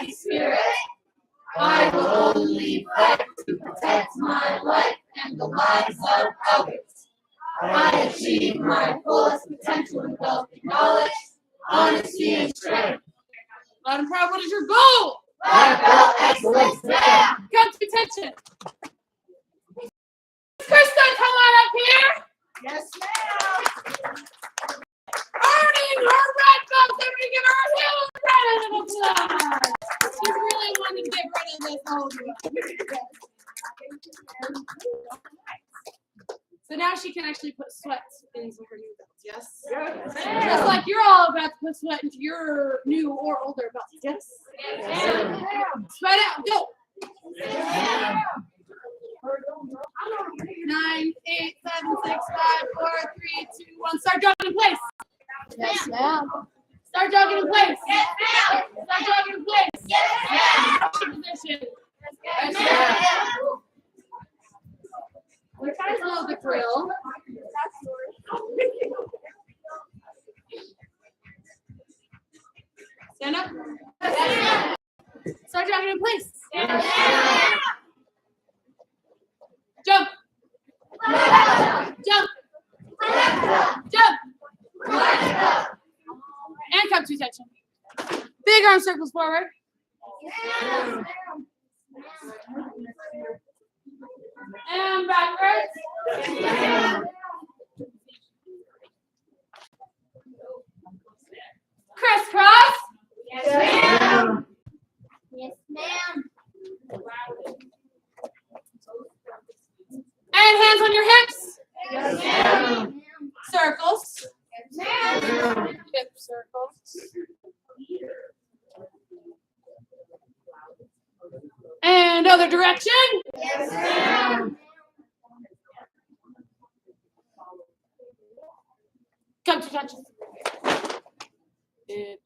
Holy Spirit, I will only fight to protect my life and the lives of others. I achieve my fullest potential in healthy knowledge, honesty, and strength. Loud and proud, what is your goal? Black belt excellence now. Got to attention. Krista, come on up here. Yes, ma'am. Earning her red belt. Everybody give her a huge round of applause. She really wanted to get rid of this whole group. So now she can actually put sweat into her new belt. Yes? Just like you're all about to put sweat into your new or older belt. Yes? Sweat out. Go. 9, 8, 7, 6, 5, 4, 3, 2, 1. Start jogging in place. Yes, ma'am. Start jogging in place. Yes, ma'am. Start jogging in place. Yes, ma'am. Position. Yes, ma'am. You guys know the drill. Stand up. Start jogging in place. Jump. Jump. Jump. And come to attention. Big arm circles forward. And backwards. Crisscross. Yes, ma'am. Yes, ma'am. And hands on your hips. Yes, ma'am. Circles. Yes, ma'am. Hip circles. And other direction. Yes, ma'am. Come to attention.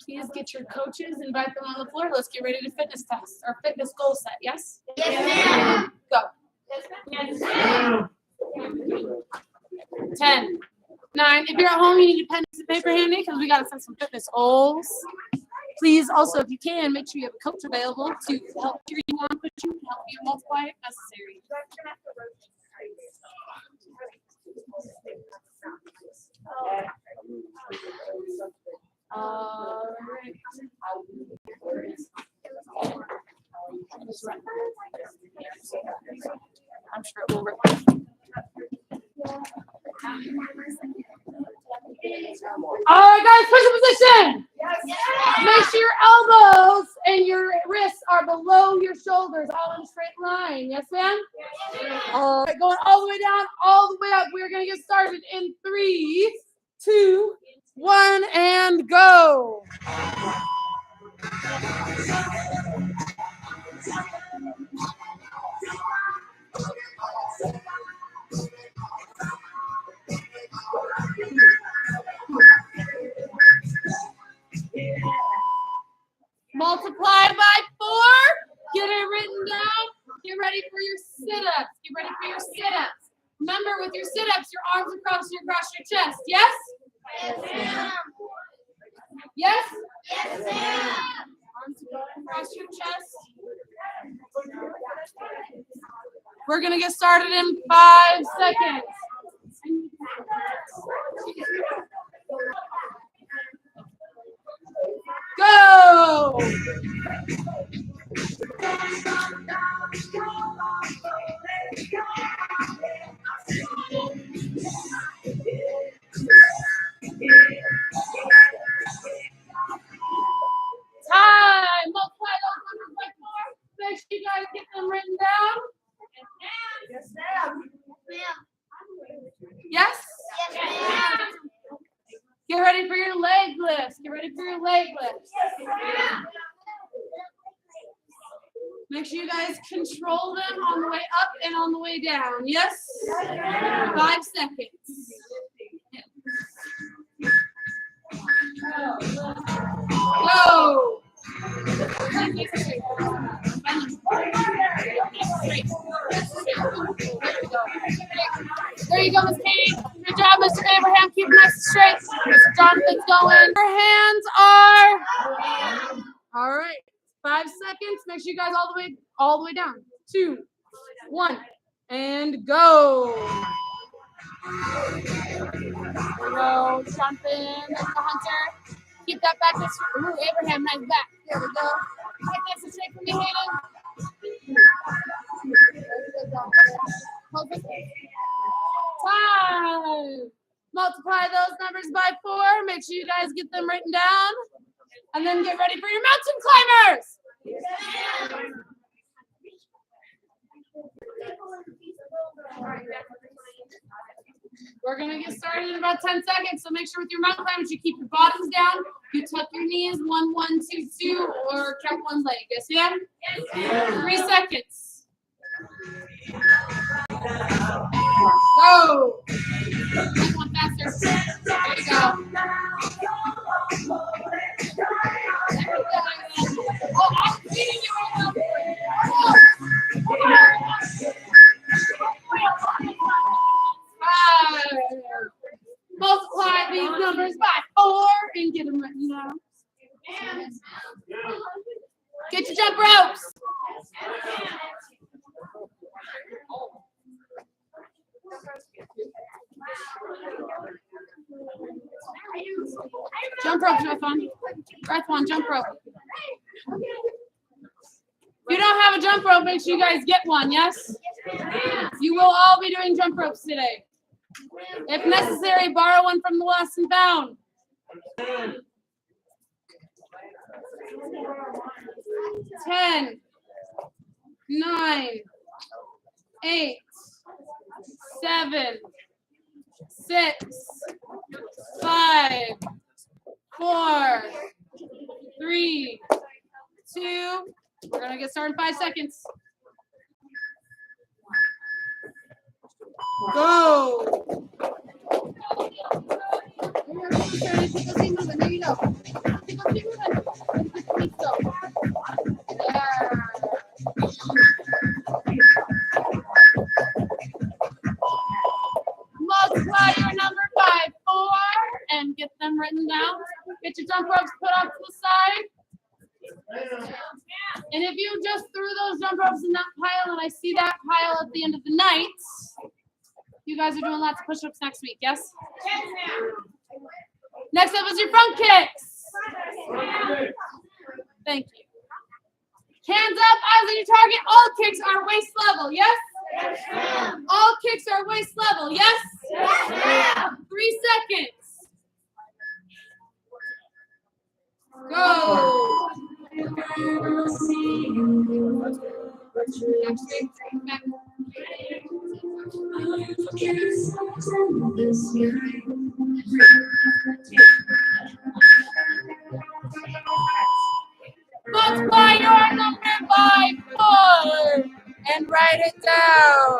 Please get your coaches, invite them on the floor. Let's get ready to fitness test or fitness goal set. Yes? Yes, ma'am. Go. Yes, ma'am. 10, 9. If you're at home, you need a pen and paper handy because we got to set some fitness goals. Please also, if you can, make sure you have a coach available to help cheer you on, push you, and help you multiply if necessary. All right. I'm sure it will work. All right, guys, push your position. Make sure your elbows and your wrists are below your shoulders, all in a straight line. Yes, ma'am? All right, going all the way down, all the way up. We're going to get started in 3, 2, 1, and go. Multiply by 4. Get it written down. Get ready for your sit-ups. Get ready for your sit-ups. Remember, with your sit-ups, your arms across your chest. Yes? Yes, ma'am. Yes? Yes, ma'am. Arms across your chest. We're going to get started in 5 seconds. Go! Time! Multiply those numbers by 4. Make sure you guys get them written down. Yes, ma'am. Yes? Yes, ma'am. Get ready for your leg lifts. Get ready for your leg lifts. Make sure you guys control them on the way up and on the way down. Yes? 5 seconds. Go! There you go, Miss Katie. Good job, Mr. Abraham. Keep it nice and straight. Mr. Jonathan's going. Your hands are. All right. 5 seconds. Make sure you guys all the way down. 2, 1, and go. Go, jump in, there's the hunter. Keep that back. Ooh, Abraham, nice back. There we go. Take this and shake from me, Hayden. Time. Multiply those numbers by 4. Make sure you guys get them written down. And then get ready for your mountain climbers. We're going to get started in about 10 seconds. So make sure with your mountain climbers, you keep your bottoms down. You tuck your knees, 1, 1, 2, 2, or count one leg. Yes, yeah? 3 seconds. Go. One faster. There you go. Oh, I'm feeding you right now. Multiply these numbers by 4 and get them written down. Get your jump ropes. Jump rope, Breath one, jump rope. If you don't have a jump rope, make sure you guys get one, yes? You will all be doing jump ropes today. If necessary, borrow one from the lost and found. 10, 9, 8, 7, 6, 5, 4, 3, 2. We're going to get started in 5 seconds. Go. Multiply your number by 4 and get them written down. Get your jump ropes put off to the side. And if you just threw those jump ropes in that pile and I see that pile at the end of the night, you guys are doing lots of push-ups next week, yes? Yes, ma'am. Next up is your front kicks. Thank you. Hands up, eyes on your target. All kicks are waist level, yes? Yes, ma'am. All kicks are waist level, yes? Yes, ma'am. 3 seconds. Go. Back. Multiply your number by 4 and write it down.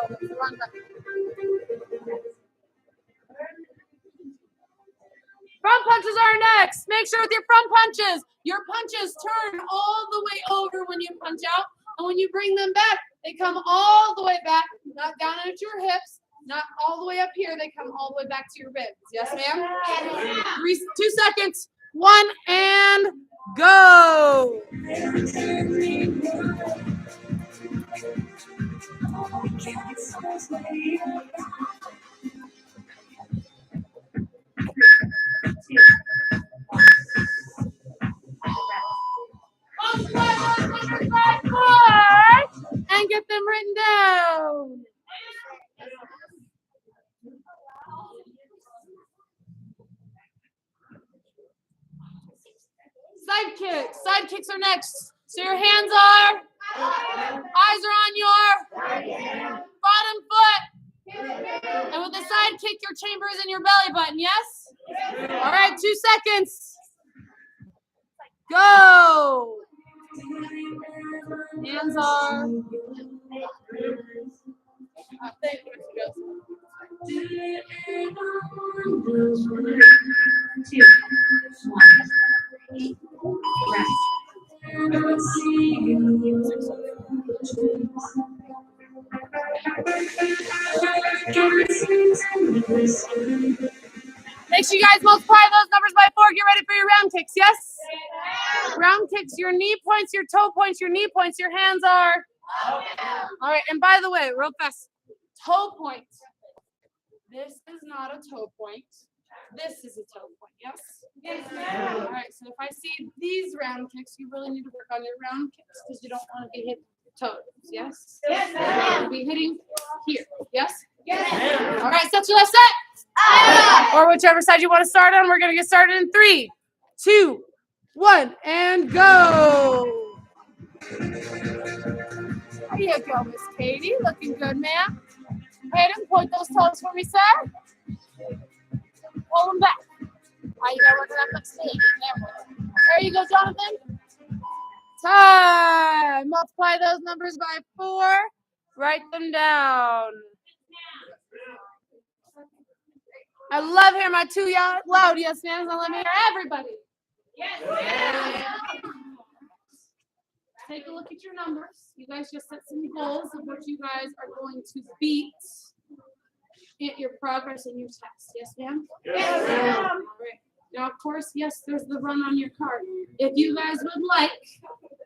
Front punches are next. Make sure with your front punches, your punches turn all the way over when you punch out. And when you bring them back, they come all the way back, not down into your hips, not all the way up here. They come all the way back to your ribs. Yes, ma'am? 2 seconds. 1 and go. And get them written down. Side kicks. Side kicks are next. So your hands are, eyes are on your bottom foot. And with the side kick, your chamber is in your belly button, yes? All right, 2 seconds. Go. Hands are. Make sure you guys multiply those numbers by 4. Get ready for your round kicks, yes? Round kicks, your knee points, your toe points, your knee points, your hands are. All right, and by the way, real fast, toe point. This is not a toe point. This is a toe point, yes? Yes, ma'am. All right, so if I see these round kicks, you really need to work on your round kicks because you don't want to be hitting your toes, yes? Yes, ma'am. You'll be hitting here, yes? Yes. All right, set your left set. Or whichever side you want to start on. We're going to get started in 3, 2, 1, and go. There you go, Miss Katie. Looking good, ma'am. Hayden, point those toes for me, sir. Pull them back. All right, you gotta work it up like snake. There you go, Jonathan. Time. Multiply those numbers by 4. Write them down. I love hearing my 2 loud yes ma'ams. I love hearing everybody. Yes, ma'am. Take a look at your numbers. You guys just set some goals of what you guys are going to beat in your progress in your test. Yes, ma'am? Yes, ma'am. All right. Now, of course, yes, there's the run on your card. If you guys would like,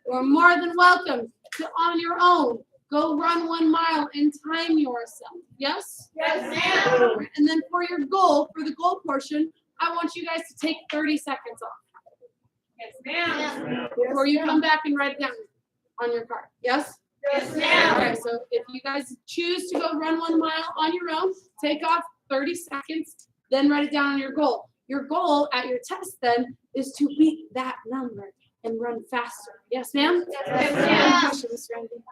you're more than welcome to, on your own, go run 1 mile and time yourself. Yes? Yes, ma'am. And then for your goal, for the goal portion, I want you guys to take 30 seconds off Yes, ma'am. before you come back and write it down on your card. Yes? Yes, All ma'am. right, so if you guys choose to go run 1 mile on your own, take off 30 seconds, then write it down on your goal. Your goal at your test then is to beat that number and run faster. Yes, ma'am? Yes, ma'am. Question, Miss Randy.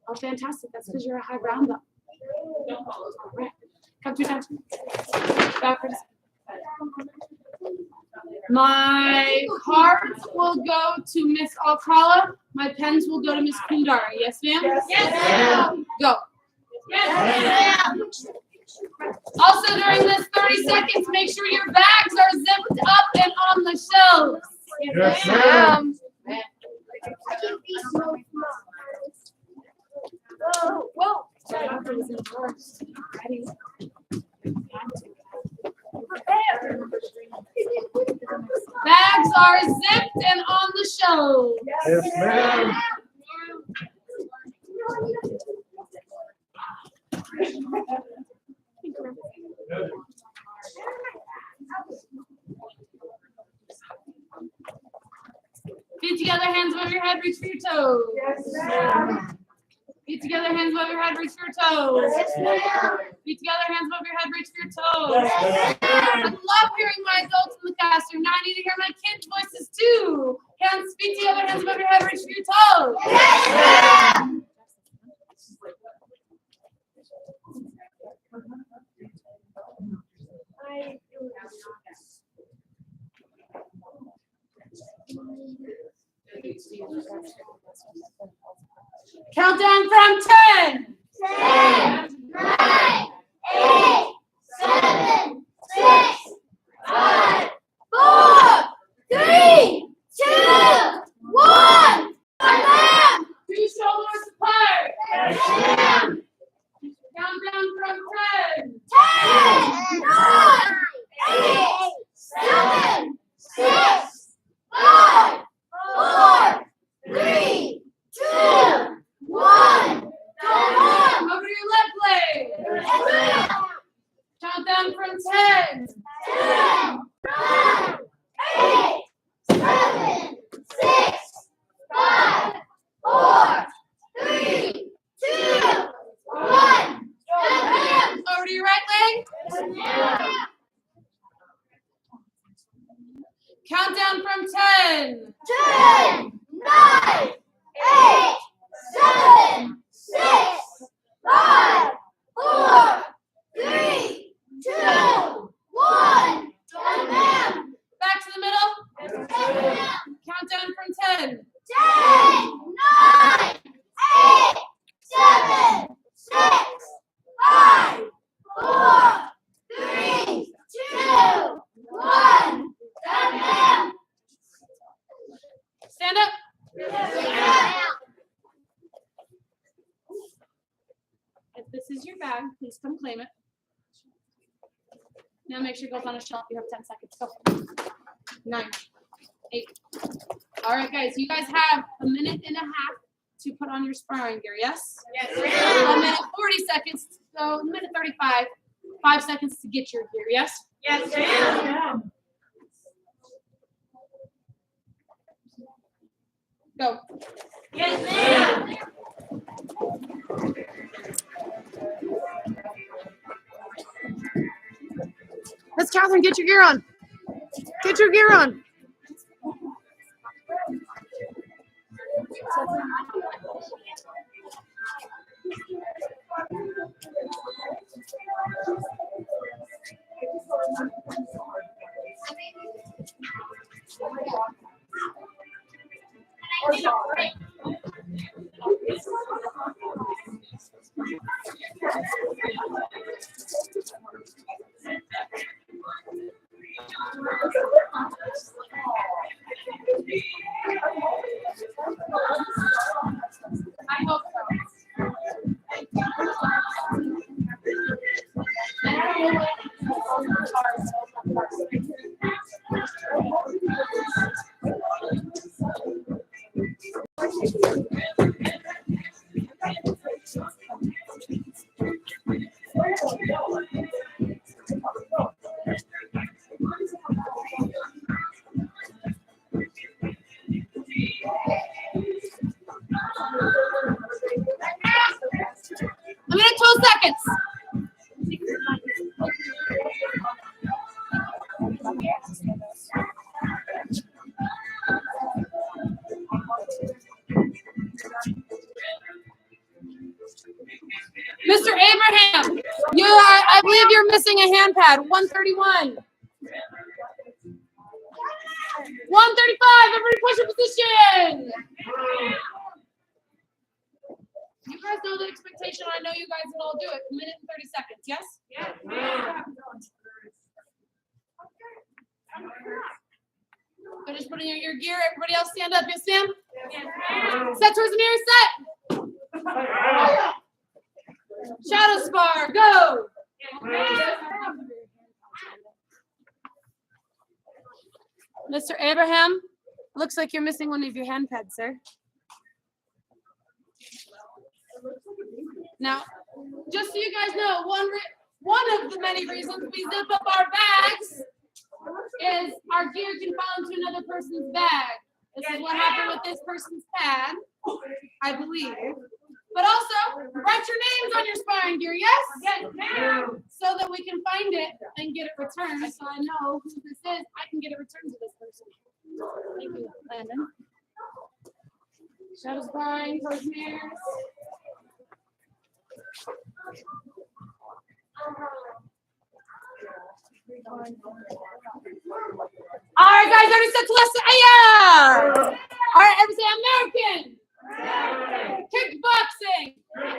Oh, fantastic. That's because you're a high brown belt. All right. Come to attention. Backwards. My cards will go to Miss Alcala. My pens will go to Miss Kundara. Yes, ma'am? Yes, ma'am. Go. Yes, ma'am. Also, during this 30 seconds, make sure your bags are zipped up and on the shelves. Yes, ma'am. Whoa. Bags are zipped and on the shelves. Yes, ma'am. Feet together, hands above your head, reach for your toes. Yes, ma'am. Feet together, hands above your head, reach for your toes. Yes, ma'am. Feet together, hands above your head, reach for your toes. Yes, I ma'am. love hearing my adults in the classroom. Now I need to hear my kids' voices too. Hands, feet together, hands above your head, reach for your toes. Yes, ma'am. Countdown from 10. 10, 9, 8, 7, 6, 5, 4, 3, 2, 1. Ma'am. 2 shoulders apart. Yes, ma'am. Countdown from 10. 10, 9, 8, 7, 6, 5, 4, 3, 2, 1. Over to your left leg. Yes, ma'am. Countdown from 10. 10, 9, 8, 7, 6, 5, 4, 3, 2, 1. Over to your right leg. Yes, ma'am. Countdown from 10. 10, 9, 8, 7, 6, 5, 4, 3, 2, 1. Done, ma'am. Back to the middle. Yes, ma'am. Countdown from 10. 10, 9, 8, 7, 6, 5, 4, 3, 2, 1. Done, ma'am. Stand up. Yes, ma'am. If this is your bag, please come claim it. Now make sure it goes on a shelf. You have 10 seconds. Go. 9, 8. All right, guys. You guys have a minute and a half to put on your sparring gear. Yes. Yes, A minute 40 seconds. So a minute 35. 5 seconds to get your gear. Yes. Yes, ma'am. Go. Yes, ma'am. Miss Catherine, get your gear on. Get your gear on. I hope so. A minute, 12 seconds. Mr. Abraham, I believe you're missing a hand pad. 131. 135. Everybody push your position. You guys know the expectation. I know you guys will all do it. A minute and 30 seconds. Yes? Yes, ma'am. Finish putting on your gear. Everybody else stand up. Yes, Sam? Yes, ma'am. Set towards the mirror. Set. Shadow spar. Go. Yes, ma'am. Mr. Abraham, looks like you're missing one of your hand pads, sir. Now, just so you guys know, one of the many reasons we zip up our bags is our gear can fall into another person's bag. This is what happened with this person's pad, I believe. But also, write your names on your sparring gear, yes? Yes, ma'am. So that we can find it and get it returned, so I know who this is. I can get it returned to this person. Thank you, Landon. Shadow sparring, towards mirrors. All right, guys, everybody set to left. Yeah. All right, everybody say American. Kickboxing. 1.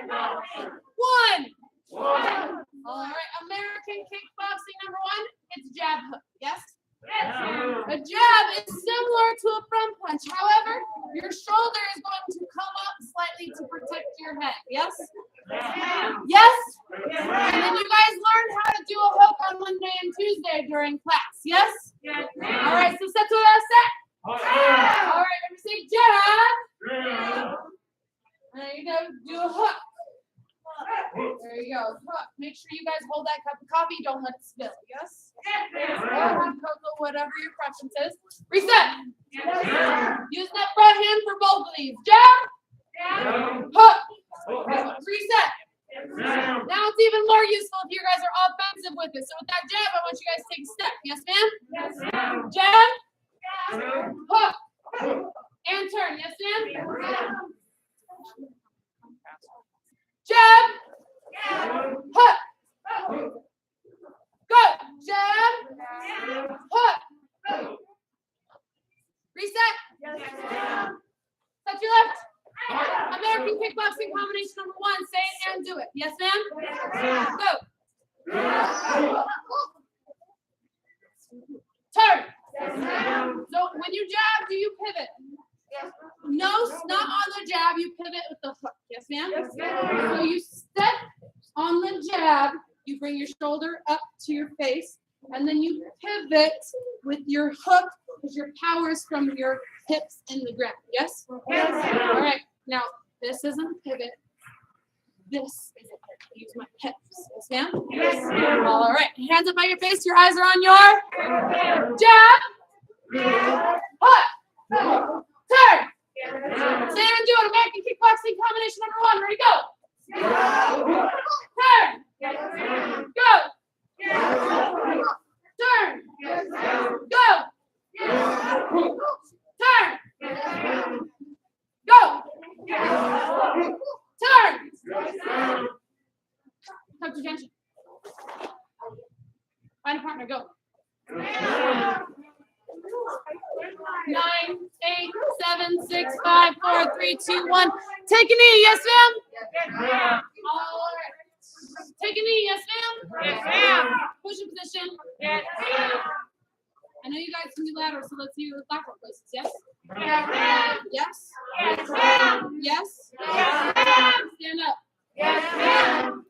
All right, American kickboxing number 1. It's jab hook. Yes. A jab is similar to a front punch. However, your shoulder is going to come up slightly to protect your head. Yes? Yes? And then you guys learn how to do a hook on Monday and Tuesday during class. Yes? All right, so set to that set. All right, let me say jab. And you go do a hook. There you go. Hook. Make sure you guys hold that cup of coffee. Don't let it spill. Yes? Or have cocoa, whatever your preference is. Reset. Use that front hand for both of these. Jab. Hook. Reset. Now it's even more useful if you guys are offensive with it. So with that jab, I want you guys to take a step. Yes, ma'am? Jab. Hook. And turn. Yes, ma'am? Jab. Hook. Go. Jab. Hook. Reset. Touch your left. American kickboxing combination number 1. Say it and do it. Yes, ma'am? Go. Turn. So when you jab, do you pivot? No, not on the jab. You pivot with the hook. Yes, ma'am? So you step on the jab. You bring your shoulder up to your face. And then you pivot with your hook because your power is from your hips in the ground. Yes? Yes, ma'am. All right. Now, this isn't pivot. This is a pivot. I use my hips. Yes, ma'am? Yes, ma'am. All right. Hands up by your face. Your eyes are on your jab. Hook. Turn. Stand and do it. American kickboxing combination number 1. Ready, go. Turn. Go. Turn. Go. Turn. Go. Turn. Come to attention. Find a partner. Go. 9, 8, 7, 6, 5, 4, 3, 2, 1. Take a knee. Yes, ma'am. All right. Take a knee. Yes, ma'am. Yes, ma'am. Push-up position. Yes, ma'am. I know you guys can do lateral, so let's do lateral places. Yes. Yes, ma'am. Yes. Yes, ma'am. Yes. Yes, ma'am. Stand up. Yes, ma'am.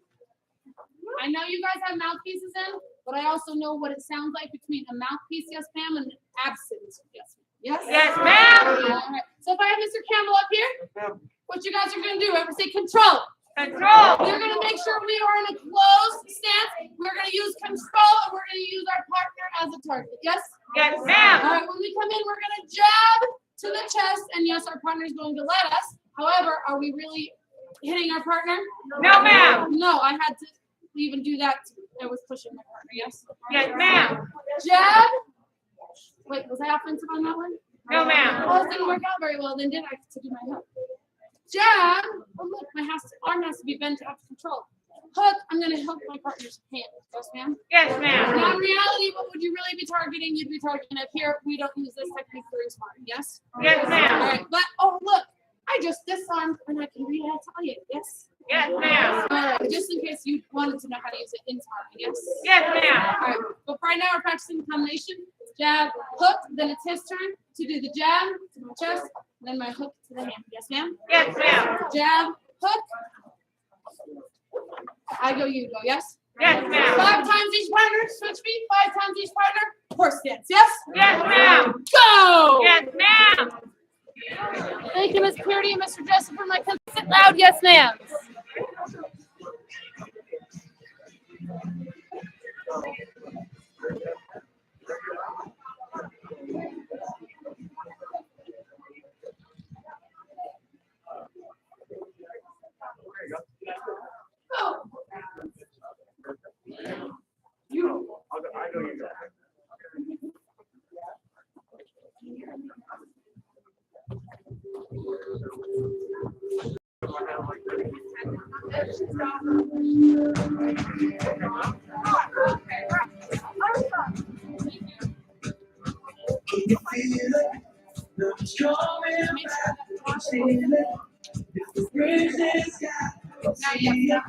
I know you guys have mouthpieces in, but I also know what it sounds like between a mouthpiece, yes, ma'am, and an absent, yes, ma'am. Yes? Yes, ma'am. All right. So if I have Mr. Campbell up here, what you guys are going to do, ever say control. Control. We're going to make sure we are in a closed stance. We're going to use control, and we're going to use our partner as a target. Yes? Yes, All ma'am. right. When we come in, we're going to jab to the chest, and yes, our partner is going to let us. However, are we really hitting our partner? No, ma'am. No, I had to even do that. I was pushing my partner. Yes? Yes, ma'am. Jab. Wait, was I offensive on that one? No, ma'am. Oh, it didn't work out very well then, did I? To do my hook. Jab. Oh, look, my arm has to be bent to have control. Hook. I'm going to hook my partner's hand. Yes, ma'am? Yes, Now, ma'am. in reality, what would you really be targeting? You'd be targeting up here. We don't use this technique very smart. Yes? Yes, All ma'am. right. But, oh, look. I just disarmed and I can retaliate. Yes? Yes, ma'am. All right. Just in case you wanted to know how to use it in smart. Yes? Yes, ma'am. All right, but right now we're practicing the combination. Jab, hook, then it's his turn to do the jab to my chest, then my hook to the hand. Yes, ma'am? Yes, ma'am. Jab, hook. I go, you go, yes? Yes, 5 ma'am. times each partner, switch feet, 5 times each partner, horse stance, yes? Yes, ma'am. Go! Yes, ma'am. Thank you, Ms. Purity and Mr. Jessup, for my consent loud yes, ma'am. I know you. You feel it, nothing's coming back. Feel it, if the bridge is got, see it.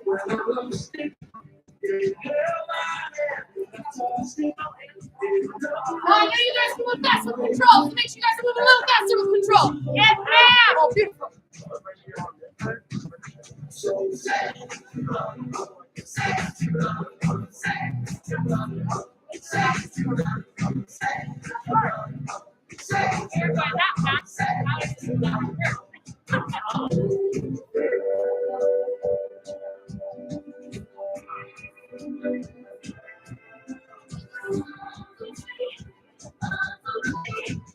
When I lost it, it held my hand. I tossed it, I know you guys can move faster with control, so make sure you guys are moving a little faster with control. Yes, ma'am. Oh, beautiful. so sad. Here's why that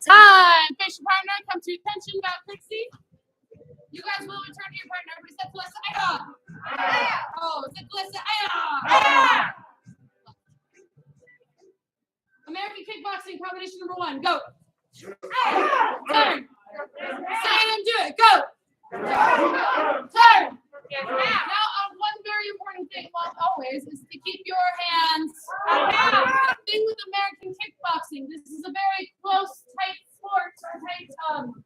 Time. Face your partner. Come to attention. About Pixie. You guys will return to your partner. Everybody say Calissa. Aya. Oh, say Calissa. Aya. American kickboxing combination number 1. Go. Turn. Say it and do it. Go. Turn. Yes, ma'am. Now, one very important thing, well, always, is to keep your hands. The thing with American kickboxing, this is a very close, tight sport,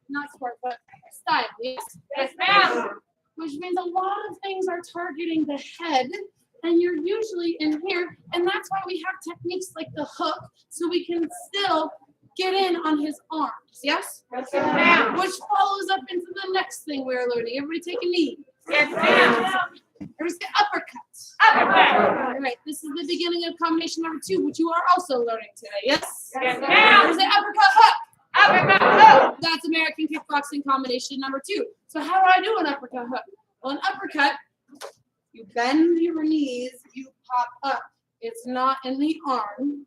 not sport, but style. Yes. Yes, ma'am. Which means a lot of things are targeting the head, and you're usually in here, and that's why we have techniques like the hook, so we can still get in on his arms. Yes. Yes, ma'am. Which follows up into the next thing we're learning. Everybody take a knee. Yes, ma'am. Everybody say uppercut. Uppercut. All right, this is the beginning of combination number 2, which you are also learning today, yes? Yes, ma'am. Everybody say uppercut hook. Uppercut hook. That's American kickboxing combination number 2. So how do I do an uppercut hook? Well, an uppercut, you bend your knees, you pop up. It's not in the arm.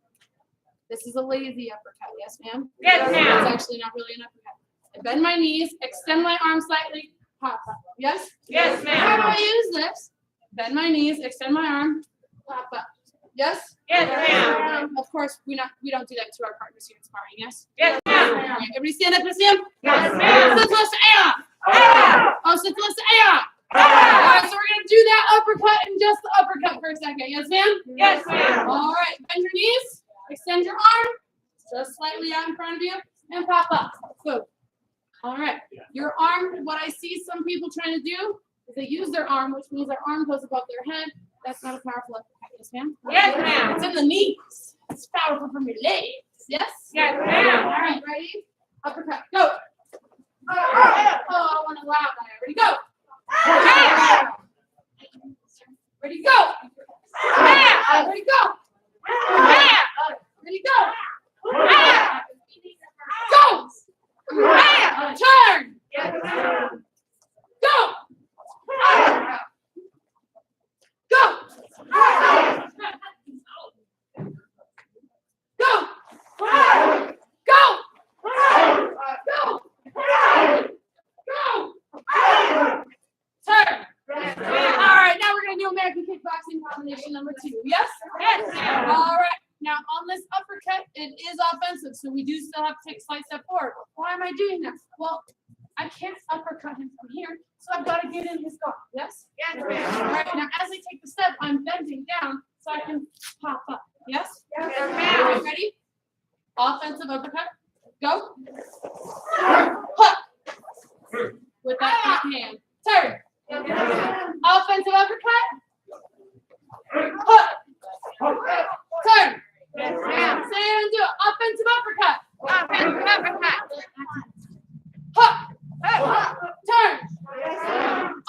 This is a lazy uppercut, yes, ma'am? Yes, ma'am. It's actually not really an uppercut. I bend my knees, extend my arm slightly, pop up. Yes? Yes, How do ma'am. I use this? Bend my knees, extend my arm, pop up. Yes? Yes, ma'am. Of course, we don't do that to our partners here in sparring, yes? Yes, All ma'am. right, everybody stand up and stand. Yes, ma'am. Sit close to air. Ah! Oh, sit close to air. All right, so we're gonna do that uppercut and just the uppercut for a second. Yes, ma'am? Yes, ma'am. All right, bend your knees, extend your arm, just slightly out in front of you, and pop up. Good. All right, your arm, what I see some people trying to do is they use their arm, which means their arm goes above their head. That's not a powerful uppercut. Yes, ma'am? Yes, ma'am. It's in the knees. It's powerful from your legs. Yes? Yes, All ma'am. right, ready? Uppercut, go. Oh, I want to loud that. Ready, go. Ready, go. Ready, go. Ready, go. Go. Turn. Go. Go. Go. Go. Go. Go. Turn. All right, now we're gonna do American kickboxing combination number 2. Yes? Yes, ma'am. All right. Now on this uppercut, it is offensive, so we do still have to take a slight step forward. Why am I doing that? Well, I can't uppercut him from here, so I've got to get in his guard. Yes? Yes, All ma'am. right. Now as I take the step, I'm bending down so I can pop up. Yes? Yes, All ma'am. right, ready? Offensive uppercut. Go. Hook. With that front hand. Turn. Offensive uppercut. Hook. Turn. Yes, ma'am. Say it and do it. Offensive uppercut. Offensive uppercut. Hook. Hook. Turn.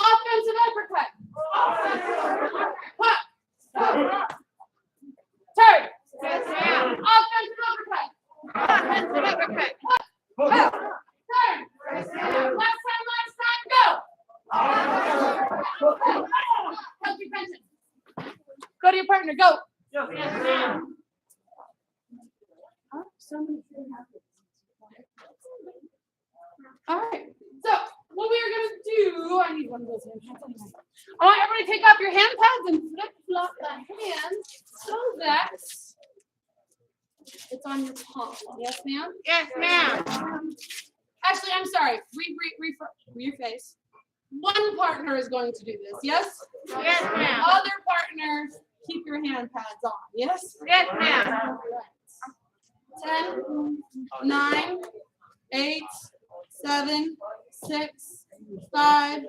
Offensive uppercut. Hook. Turn. Yes, ma'am. Offensive uppercut. Offensive uppercut. Hook. Turn. Last time, go. Help your pension. Go to your partner. Go. Yes, ma'am. All right. So what we are gonna do, I need one of those hand pads anyway. I want everybody to take off your hand pads and flip flop the hands so that it's on your palm. Yes, ma'am? Yes, ma'am. Actually, I'm sorry. Reface. One partner is going to do this. Yes? Yes, ma'am. Other partner, keep your hand pads on. Yes? Yes, ma'am. 10, 9, 8, 7, 6, 5,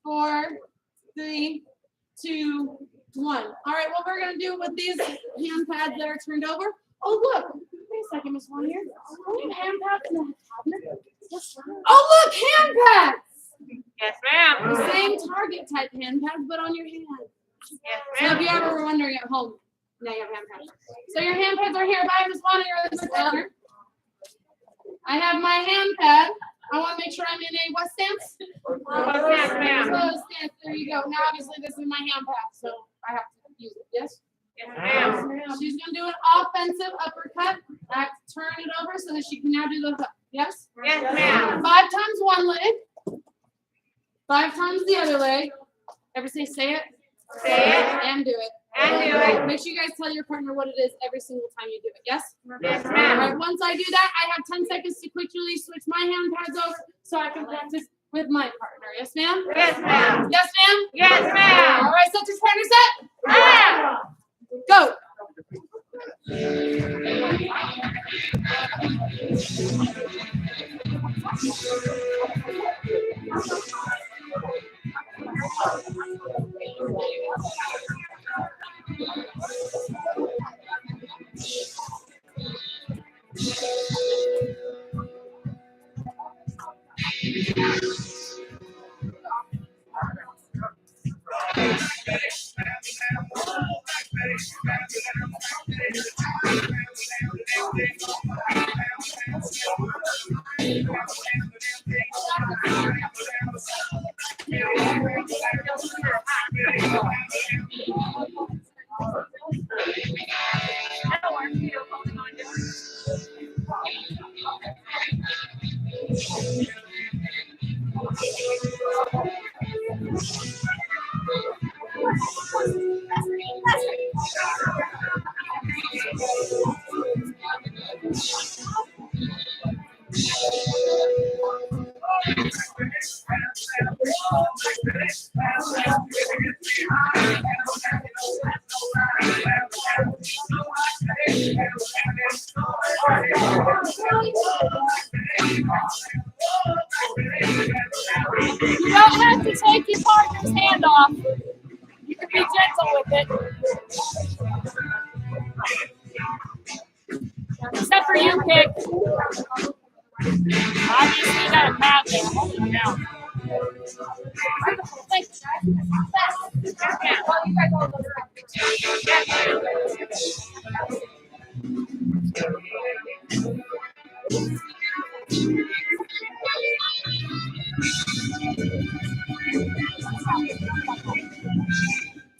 4, 3, 2, 1. All right, what we're going to do with these hand pads that are turned over. Oh, look. Wait a second, Miss Warner. Do you have hand pads in the cabinet? Yes. Oh, look, hand pads. Yes, ma'am. The same Target type hand pads, but on your hand. Yes, So if ma'am. you ever were wondering at home, now you have hand pads. So your hand pads are here. Bye, Miss Warner. You're the owner. I have my hand pad. I want to make sure I'm in a what stance? Yes, ma'am. Closed stance. There you go. Now, obviously, this is my hand pad, so I have to use it. Yes? Yes, ma'am. She's going to do an offensive uppercut. I have to turn it over so that she can now do the hook. Yes? Yes, ma'am. 5 times one leg. 5 times the other leg. Everybody say it. Say it. And do it. And do it. Make sure you guys tell your partner what it is every single time you do it. Yes? Yes, All ma'am. right. Once I do that, I have 10 seconds to quickly switch my hand pads over so I can practice with my partner. Yes, ma'am? Yes, ma'am. Yes, ma'am? Yes, All ma'am. right, set your partner set. Ah! Go. You don't have to take your partner's hand off. You can be gentle with it. Except for you, Kick. Obviously, you got a pad there. Hold it down. Thanks, guys. Well, you guys all look around.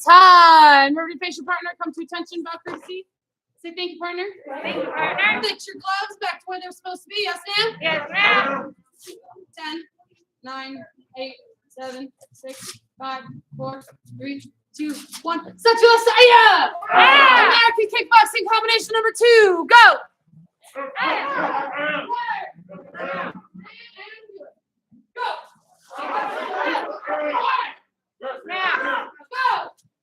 Time. Remember to face your partner. Come to attention. Bow courtesy. Say thank you, partner. Thank you, partner. Fix your gloves back to where they're supposed to be. Yes, ma'am? Yes, ma'am. 10, 9, 8, 7, 6, 5, 4, 3, 2, 1. Satchel Asaya! American kickboxing combination number 2. Go! Yes, ma'am. Go! Yes, ma'am. Yes, ma'am.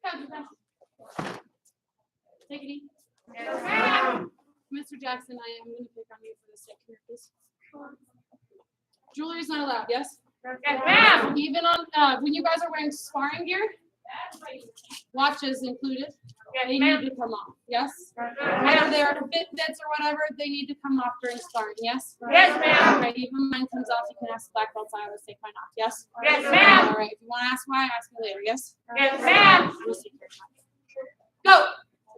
Yes, ma'am. Take it easy. Yes, ma'am. Mr. Jackson, I am going to pick on you for this second here, please. Jewelry is not allowed, yes? Yes, ma'am. Even on, when you guys are wearing sparring gear, watches included, they need to come off, yes? Whether they are Fitbits or whatever, they need to come off during sparring, yes? Yes, ma'am. Okay, even mine comes off, you can ask the black belts, I always take mine off, yes? Yes, ma'am. All right, if you want to ask why, ask me later, yes? Yes, ma'am. Go!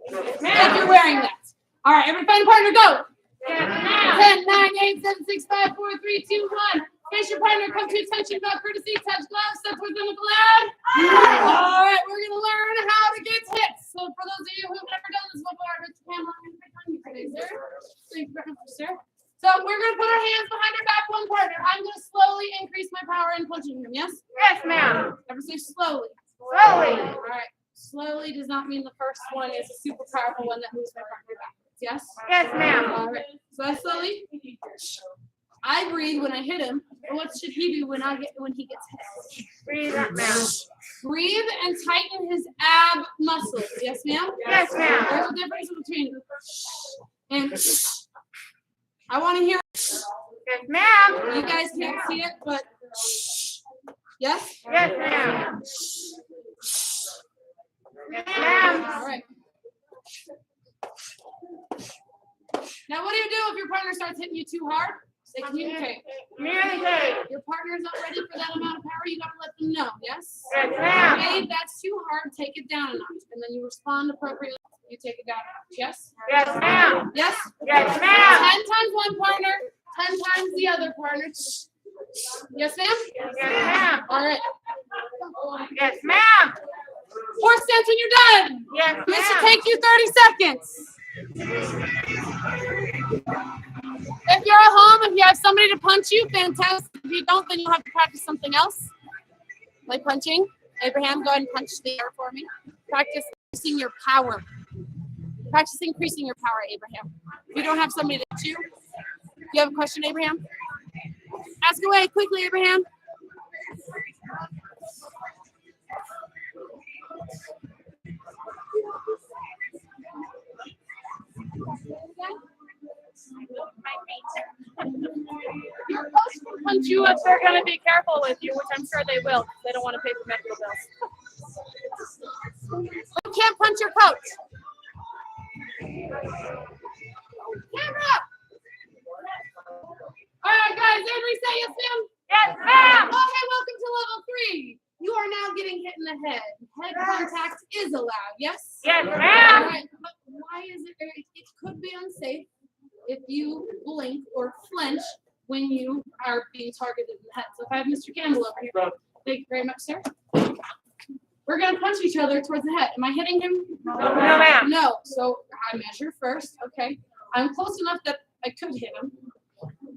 If you're wearing that. All right, everybody find a partner, go! Yes, ma'am. 10, 9, 8, 7, 6, 5, 4, 3, 2, 1. Face your partner, come to attention, about courtesy, touch gloves, step towards them with the loud. All right, we're going to learn how to get hits. So for those of you who've never done this before, Mr. Cameron, I'm going to pick on you today, sir. Thank you very much, sir. So we're going to put our hands behind our back, one partner. I'm going to slowly increase my power in punching him, yes? Yes, ma'am. Ever say slowly. Slowly. All right. Slowly does not mean the first one is a super powerful one that moves my partner backwards, yes? Yes, ma'am. All right. So I slowly. I breathe when I hit him. But what should he do when he gets hit? Breathe up, ma'am. Breathe and tighten his ab muscles. Yes, ma'am? Yes, ma'am. There's a difference between and I want to hear. Yes, ma'am. You guys can't see it, but yes? Yes, ma'am. Yes, ma'am. All right. Now, what do you do if your partner starts hitting you too hard? Say communicate. Communicate. Your partner's not ready for that amount of power. You gotta let them know. Yes. Yes, ma'am. Okay, that's too hard. Take it down a notch, and then you respond appropriately. You take it down a notch. Yes. Yes, ma'am. Yes. Yes, 10 ma'am. times one partner, 10 times the other partner. Yes, ma'am. Yes, ma'am. All right. Yes, ma'am. Horse stance when you're done. Yes, This should ma'am. take you 30 seconds. If you're at home, if you have somebody to punch you, fantastic. If you don't, then you'll have to practice something else. Like punching. Abraham, go ahead and punch the air for me. Practice increasing your power. Practice increasing your power, Abraham. If you don't have somebody to hit you, you have a question, Abraham? Ask away quickly, Abraham. punch you if they're going to be careful with you, which I'm sure they will. They don't want to pay for medical bills. You can't punch your coach. Camera! All right, guys, everybody say yes, ma'am? Yes, ma'am. Okay, welcome to level 3. You are now getting hit in the head. Head contact is allowed, yes? Yes, All ma'am. right, but why is it? It could be unsafe if you blink or flinch when you are being targeted in the head. So if I have Mr. Campbell over here, thank you very much, sir. We're gonna punch each other towards the head. Am I hitting him? No, ma'am. No. So I measure first. Okay. I'm close enough that I could hit him,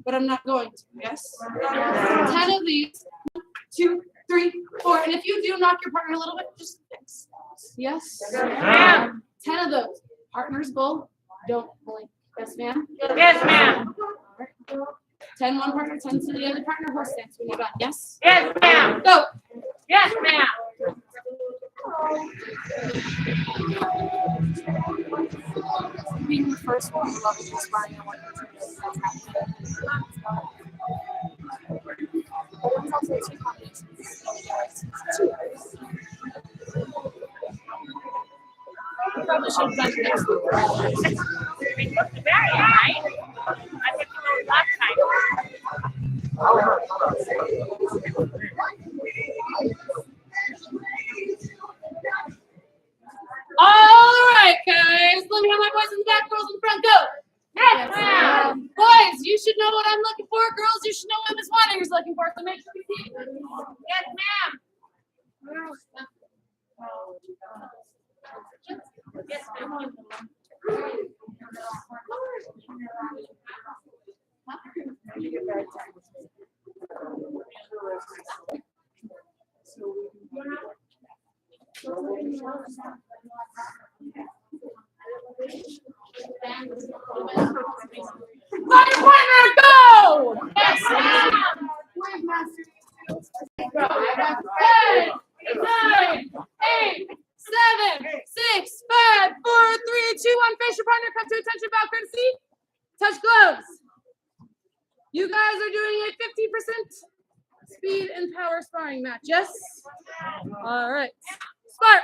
but I'm not going to. Yes. 10 of these. 1, 2, 3, 4. And if you do knock your partner a little bit, just fix. Yes. Ma'am. 10 of those. Partners goal. Don't blink. Yes, ma'am. Yes, ma'am. 10 one partner, 10 to the other partner. Horse stance when you're done. Yes. Yes, ma'am. Go. Yes, ma'am. Being the first one, love is inspiring. I want you to know that's happening. There's also 2 combinations. Probably should have done it next week. We looked very high. I think we know last time. All right, guys. Let me have my boys in the back, girls in front. Go. Yes, ma'am. Boys, you should know what I'm looking for. Girls, you should know what Miss Waters is looking for. So make sure you see. Yes, ma'am. Yes, ma'am. Let your partner go. Yes, ma'am. 10, 9, 8, 7, 6, 5, 4, 3, 2, 1. Face your partner. Come to attention. Bow courtesy. Touch gloves. You guys are doing a 50% speed and power sparring match. Yes? All right. Start.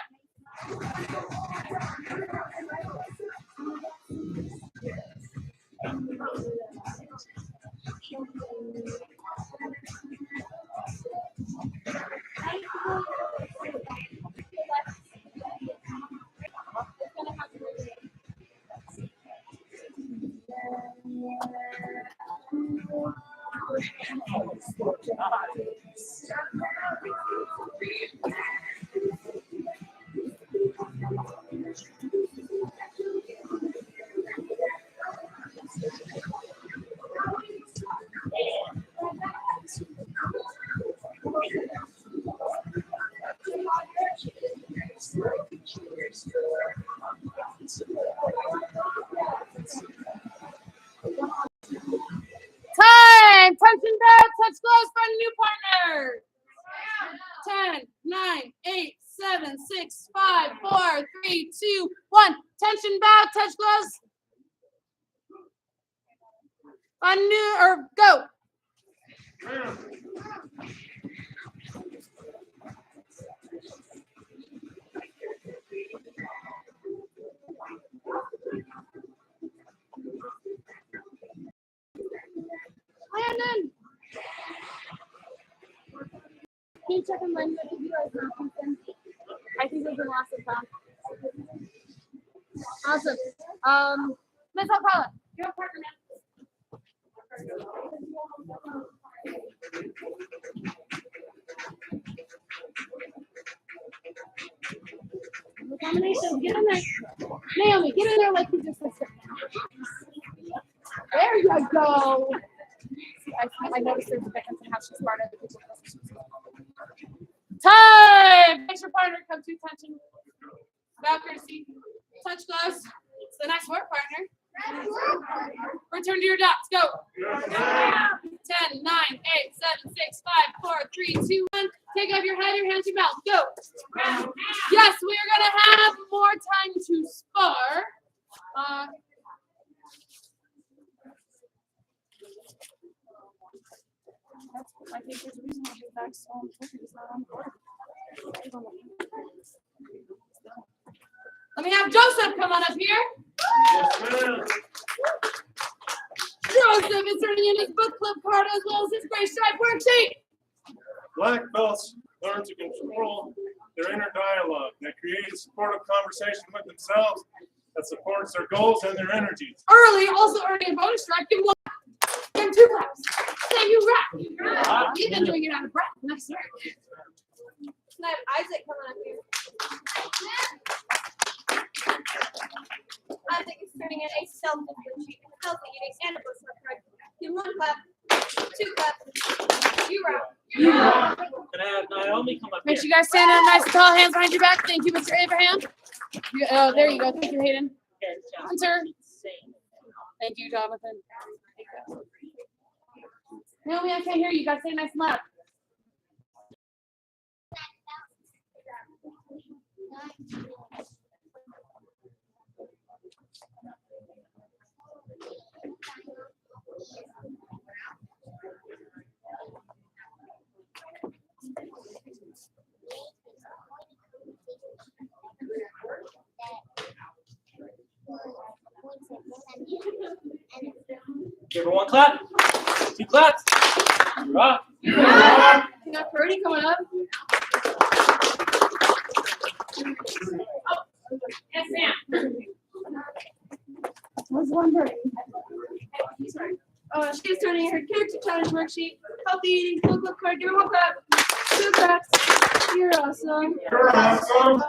Time. Punching bag. Touch gloves for a new partner. 10, 9, 8, 7, 6, 5, 4, 3, 2, 1. Tension back. Touch gloves. A new or go. Landon. Can you check on Landon? I think you guys know something. I think there's been lots of time. Awesome. Miss Alcala, you're a partner now. The combination, get in there. Naomi, get in there like you just said. There you go. See, I noticed there's a difference in how she's part of the picture. Time! Makes your partner come to attention. Bow courtesy. Touch gloves. It's the next work, partner. Return to your dots. Go. 10, 9, 8, 7, 6, 5, 4, 3, 2, 1. Take off your head, your hands, your mouth. Go. Yes, we are going to have more time to spar. I think there's a reason why his back's so important. He's not on the board. Let me have Joseph come on up here. Yes, ma'am. Joseph is turning in his book club card as well as his gray stripe worksheet. Black belts learn to control their inner dialogue. They create a supportive conversation with themselves that supports their goals and their energies. Early, also earning a bonus stripe. Give him 1. Give him 2 claps. Say you rap. You've been doing it out of breath. Nice work. Can I have Isaac come on up here? Isaac is turning in a self-improvement sheet, healthy eating, and a book card. Give him 1 clap, 2 claps. You rock. Can I have Naomi come up Make here? sure you guys stand up nice and tall, hands behind your back. Thank you, Mr. Abraham. There you go. Thank you, Hayden. Hunter. Thank you, Jonathan. Naomi, I can't hear you. You guys say nice and loud. Give her 1 clap. 2 claps. Rock. You got Purdy coming up. Yes, ma'am. What's one Purdy? She's turning in her character challenge worksheet, healthy eating, book club card. Give her 1 clap, 2 claps. You're awesome. You're awesome.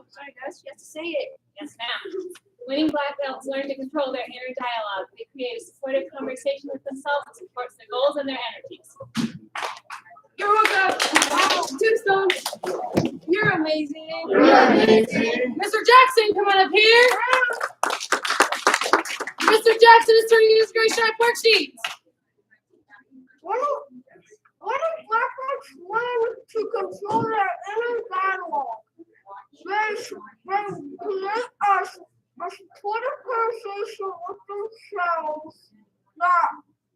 Sorry, guys. She has to say it. Yes, ma'am. Winning black belts learn to control their inner dialogue. They create a supportive conversation with themselves that supports their goals and their energies. You're welcome. 2 stones. You're amazing. You're amazing. Mr. Jackson, come on up here. Mr. Jackson is turning in his gray stripe worksheet. What do black belts learn to control their inner dialogue? They create a supportive conversation with themselves that supports their goals and their energies.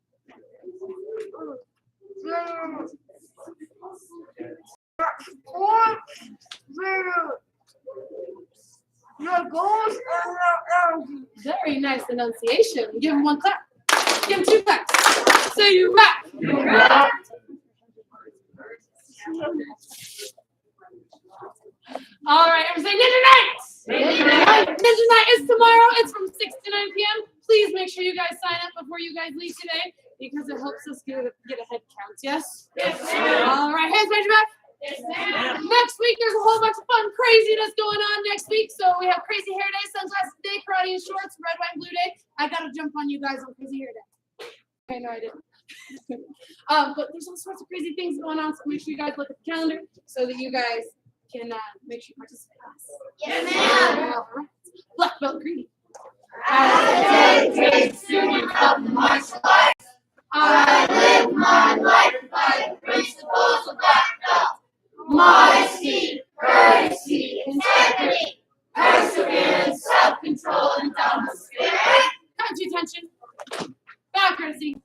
Very nice enunciation. Give him 1 clap. Give him 2 claps. Say you rap. All right, everybody say Ninja Night. Ninja Night is tomorrow. It's from 6 to 9 p.m. Please make sure you guys sign up before you guys leave today because it helps us get a head count. Yes? Yes, ma'am. All right, hands behind your back. Yes, ma'am. Next week, there's a whole bunch of fun craziness going on next week. So we have Crazy Hair Day, Sunglasses Day, Karate and Shorts, Red, White, and Blue Day. I got to jump on you guys on Crazy Hair Day. Okay, no, I didn't. But there's all sorts of crazy things going on, so make sure you guys look at the calendar so that you guys can make sure you participate. Yes, ma'am. All right. Black belt greeting. As a dedicated student of the martial arts, I live my life by the principles of Black Belt. Modesty, courtesy, integrity, perseverance, self-control, and double spirit. Country attention. Back courtesy.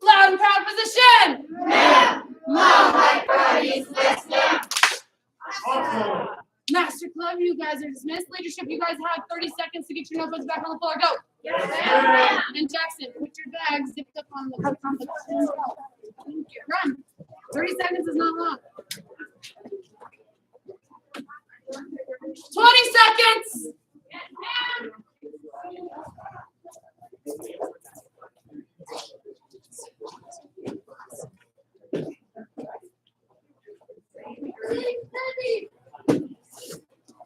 Loud and proud position. Ma'am, my white body is listening. Awesome. Master Club, you guys are dismissed. Leadership, you guys have 30 seconds to get your notebooks back on the floor. Go. Yes, ma'am. And Jackson, put your bag zipped up on the Thank you. Run. 30 seconds is not long. 20 seconds.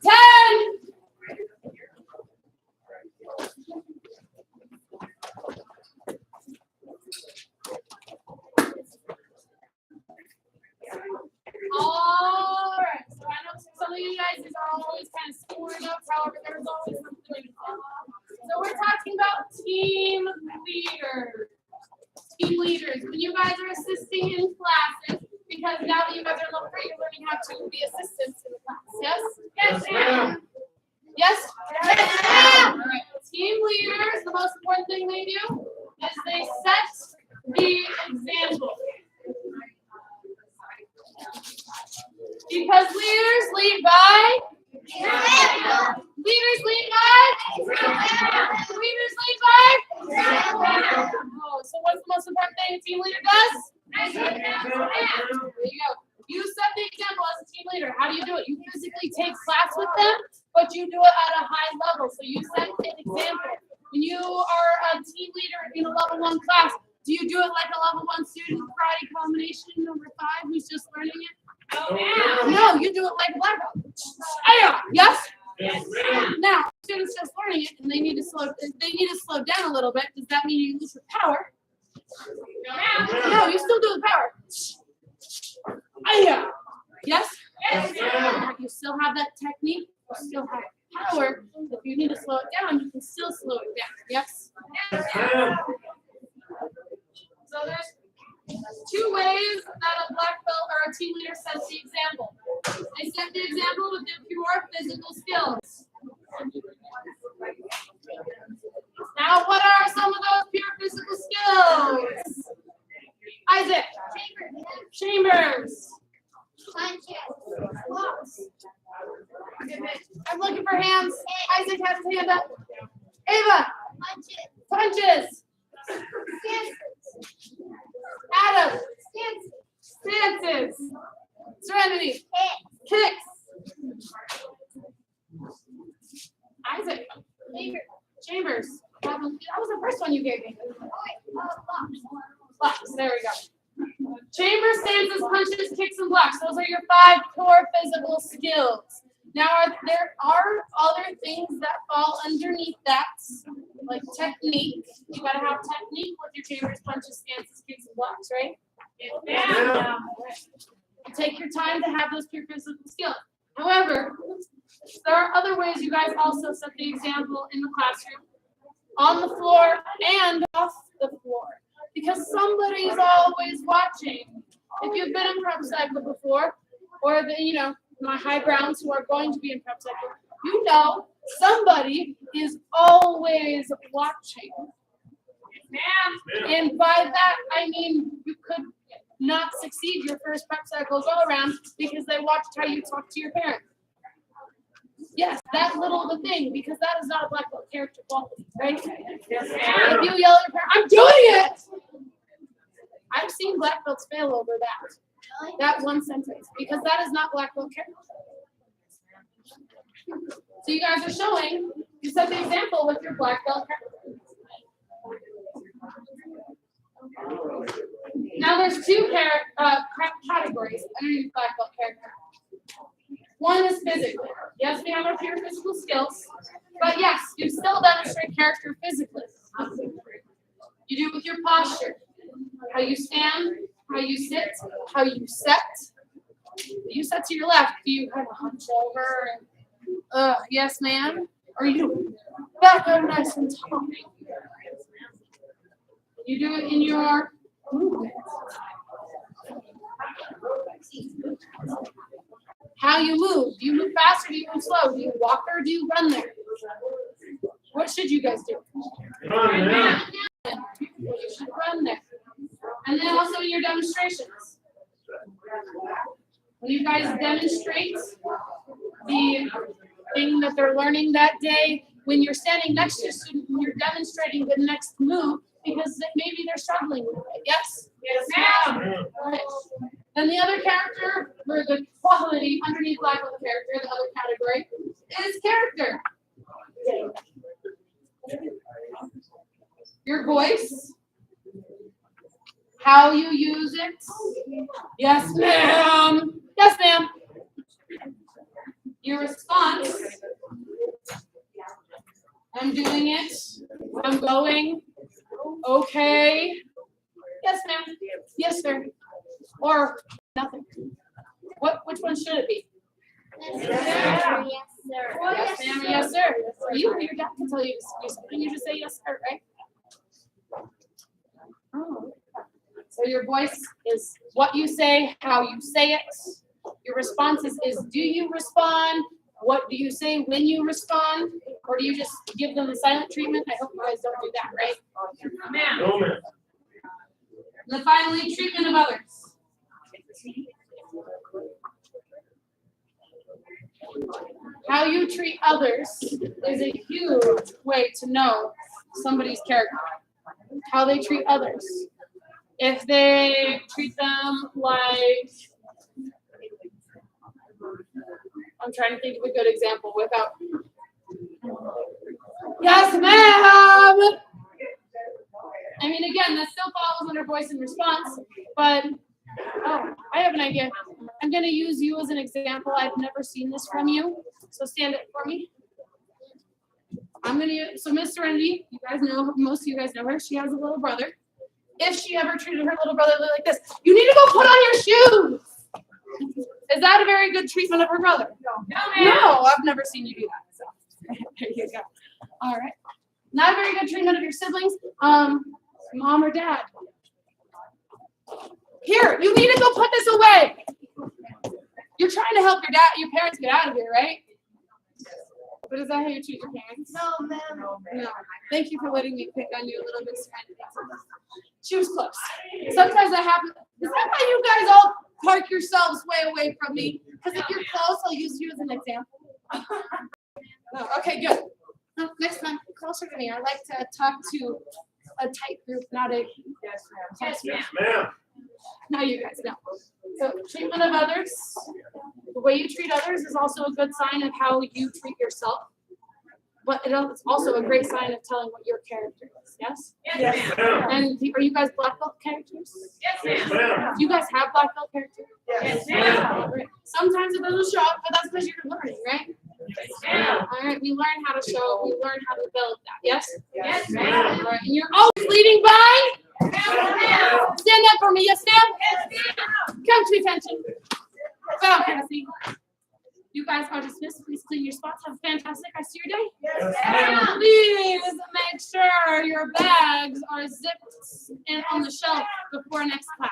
Ten. All right. So I know some of you guys are always kind of scoring up. However, there's always something. So we're talking about team leaders. Team leaders. When you guys are assisting in classes, because now that you guys are level 3, you're learning how to be assistants in the class. Yes? Yes, ma'am. Yes? Yes, ma'am. All right. Team leaders, the most important thing they do is they set the example. example. When you are a team leader in a level 1 class, do you do it like a level 1 student karate combination number 5 who's just learning it? Oh, yeah. No, you do it like a black belt. Yes? Yes, ma'am. Now, students just learning it and they need to slow down a little bit. Does that mean you lose your power? No, you still do the power. Yes? Yes, ma'am. You still have that technique, you still have power. If you need to slow it down, you can still slow it down. Yes? Yes, ma'am. So there's 2 ways that a black belt or a team leader sets the example. They set the example with their pure physical skills. Now, what are some of those pure physical skills? Isaac. Chambers. I'm looking for hands. Isaac has his hand up. Ava. Punches. Adam. Stances. Serenity. Kicks. Isaac. Chambers. That was the first one you gave me. Blocks. There we go. Chambers, stances, punches, kicks, and blocks. Those are your 5 core physical skills. Now, there are other things that fall underneath that, like technique. You gotta have technique with your chambers, punches, stances, kicks, and blocks, right? Yeah. Take your time to have those pure physical skills. However, there are other ways you guys also set the example in the classroom, on the floor, and off the floor. Because somebody's always watching. If you've been in prep cycle before, or my high grounds who are going to be in prep cycle, you know somebody is always watching. And by that, I mean you could not succeed your first prep cycle go around because they watched how you talk to your parents. Yes, that little of a thing, because that is not a black belt character quality, right? Yes, If ma'am. you yell at your parent, I'm doing it! I've seen black belts fail over that one sentence, because that is not black belt character. So you guys are showing, you set the example with your black belt character. Now there's 2 categories underneath black belt character. One is physical. Yes, we have our pure physical skills, but yes, you still demonstrate character physically. You do it with your posture, how you stand, how you sit, how you set. You set to your left. Do you kind of hunch over and, yes, ma'am? Or you back up nice and tall. You do it in your movement. How you move. Do you move fast or do you move slow? Do you walk or do you run there? What should you guys do? Run, ma'am. You should run there. And then also in your demonstrations. When you guys demonstrate the thing that they're learning that day, when you're standing next to a student, you're demonstrating the next move because maybe they're struggling with it. Yes? Yes, ma'am. Right. And the other character, or the quality underneath black belt character, the other category, is character. Your voice, how you use it. Yes, ma'am. Yes, ma'am. Your response. I'm doing it. I'm going. Okay. Yes, ma'am. Yes, sir. Or nothing. Which one should it be? Yes, sir. Yes, sir. Yes, ma'am, or yes, sir. For you, your dad can tell you to do something. You just say yes, sir, right? Oh. So your voice is what you say, how you say it. Your responses is do you respond? What do you say when you respond? Or do you just give them the silent treatment? I hope you guys don't do that, right? Ma'am. No, ma'am. And then finally, treatment of others. How you treat others is a huge way to know somebody's character. How they treat others. If they treat them like, I'm trying to think of a good example without, Yes, ma'am. I mean, again, that still falls under voice and response, but, oh, I have an idea. I'm gonna use you as an example. I've never seen this from you, so stand up for me. So Miss Serenity, you guys know, most of you guys know her. She has a little brother. If she ever treated her little brother like this, you need to go put on your shoes. Is that a very good treatment of her brother? No, I've never seen you do that. So there you go. All right. Not a very good treatment of your siblings, mom or dad. Here, you need to go put this away. You're trying to help your parents get out of here, right? But is that how you treat your parents? No, ma'am. No. Thank you for letting me pick on you a little bit. She was close. Sometimes that happens. Is that why you guys all park yourselves way away from me? Because if you're close, I'll use you as an example. No, okay, good. No, next time, closer to me. I like to talk to a tight group, not a. Yes, ma'am. Ma'am. Now you guys know. So treatment of others, the way you treat others is also a good sign of how you treat yourself. But it's also a great sign of telling what your character is. Yes? Yes, ma'am. And are you guys black belt characters? Yes, Yes, ma'am. ma'am. You guys have black belt characters? Yes, ma'am. Right. Sometimes it doesn't show up, but that's because you're learning, right? Yes, ma'am. All right, we learn how to show, we learn how to build that. Yes? Yes, All ma'am. right, and you're always leading by? Yes, ma'am. Stand up for me, yes, ma'am? Yes, ma'am. Come to attention. Bow, Cassie. You guys are dismissed. Please clean your spots. Have a fantastic rest of your day. Yes, ma'am. Please make sure your bags are zipped and on the shelf before next class.